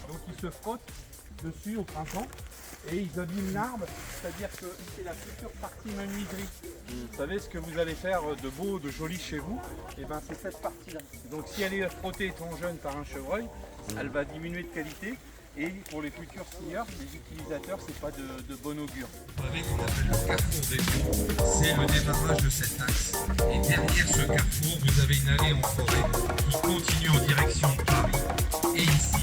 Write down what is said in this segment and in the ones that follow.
Donc ils se frottent dessus au printemps et ils abîment l'arbre, c'est-à-dire que c'est la future partie menuiserie. Vous savez ce que vous allez faire de beau, de joli chez vous, et ben c'est cette partie-là. Donc si elle est frottée étant jeune par un chevreuil, elle va diminuer de qualité. Et pour les futurs skieurs, les utilisateurs, c'est pas de bon augure. Vous savez qu'on appelle le carrefour des Vaux, c'est le démarrage de cet axe. Et derrière ce carrefour, vous avez une allée en forêt qui continue en direction de Paris. Et ici,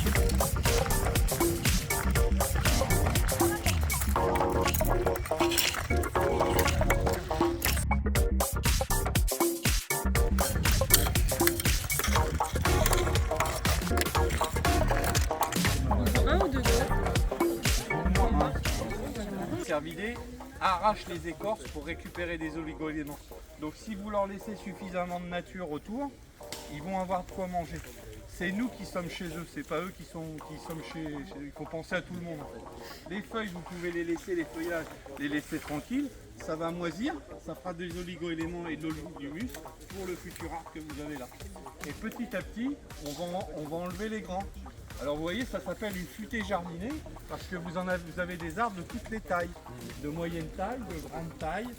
cervidés arrachent les écorces pour récupérer des oligo-éléments. Donc si vous leur laissez suffisamment de nature autour, ils vont avoir de quoi manger. C'est nous qui sommes chez eux, c'est pas eux qui sommes chez. Il faut penser à tout le monde en fait. Les feuilles, vous pouvez les laisser, les feuillages, les laisser tranquilles, ça va moisir, ça fera des oligo-éléments et de l'humus pour le futur arbre que vous avez là. Et petit à petit, on va enlever les grands. Alors vous voyez, ça s'appelle une futée jardinée parce que vous avez des arbres de toutes les tailles, de moyenne taille, de grande taille,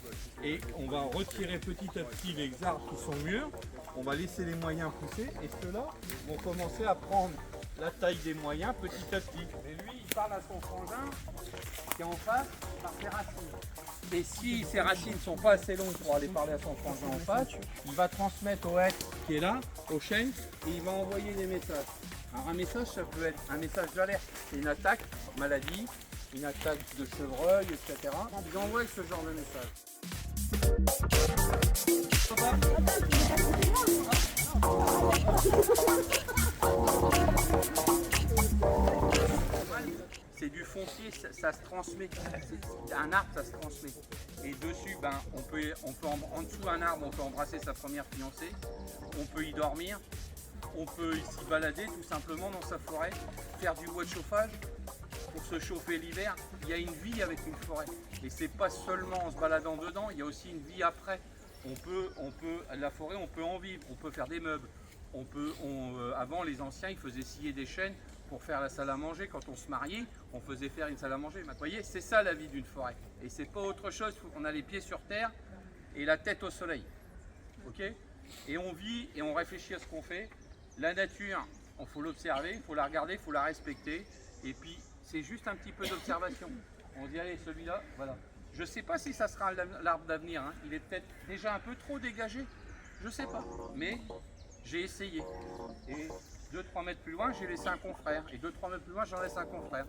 et on va retirer petit à petit les arbres qui sont mûrs, on va laisser les moyens pousser, et ceux-là vont commencer à prendre la taille des moyens petit à petit. Et lui, il parle à son frangin qui est en face par ses racines. Et si ces racines ne sont pas assez longues pour aller parler à son frangin en face, il va transmettre au hêtre qui est là, au chêne, et il va envoyer des messages. Alors un message, ça peut être un message d'alerte, c'est une attaque, maladie, une attaque de chevreuil, etc. Ils envoient ce genre de message. C'est du foncier, ça se transmet. Un arbre, ça se transmet. Et dessus, en dessous d'un arbre, on peut embrasser sa première fiancée, on peut y dormir. On peut ici balader tout simplement dans sa forêt, faire du bois de chauffage pour se chauffer l'hiver. Il y a une vie avec une forêt. Et c'est pas seulement en se baladant dedans, il y a aussi une vie après. La forêt, on peut en vivre, on peut faire des meubles. Avant, les anciens, ils faisaient scier des chênes pour faire la salle à manger. Quand on se mariait, on faisait faire une salle à manger. Vous voyez, c'est ça la vie d'une forêt. Et c'est pas autre chose, on a les pieds sur terre et la tête au soleil. Ok ? Et on vit et on réfléchit à ce qu'on fait. La nature, il faut l'observer, il faut la regarder, il faut la respecter. Et puis, c'est juste un petit peu d'observation. On dit, allez, celui-là, voilà. Je ne sais pas si ça sera l'arbre d'avenir. Hein. Il est peut-être déjà un peu trop dégagé. Je ne sais pas. Mais j'ai essayé. Et 2-3 mètres plus loin, j'ai laissé un confrère. Et 2-3 mètres plus loin, j'en laisse un confrère.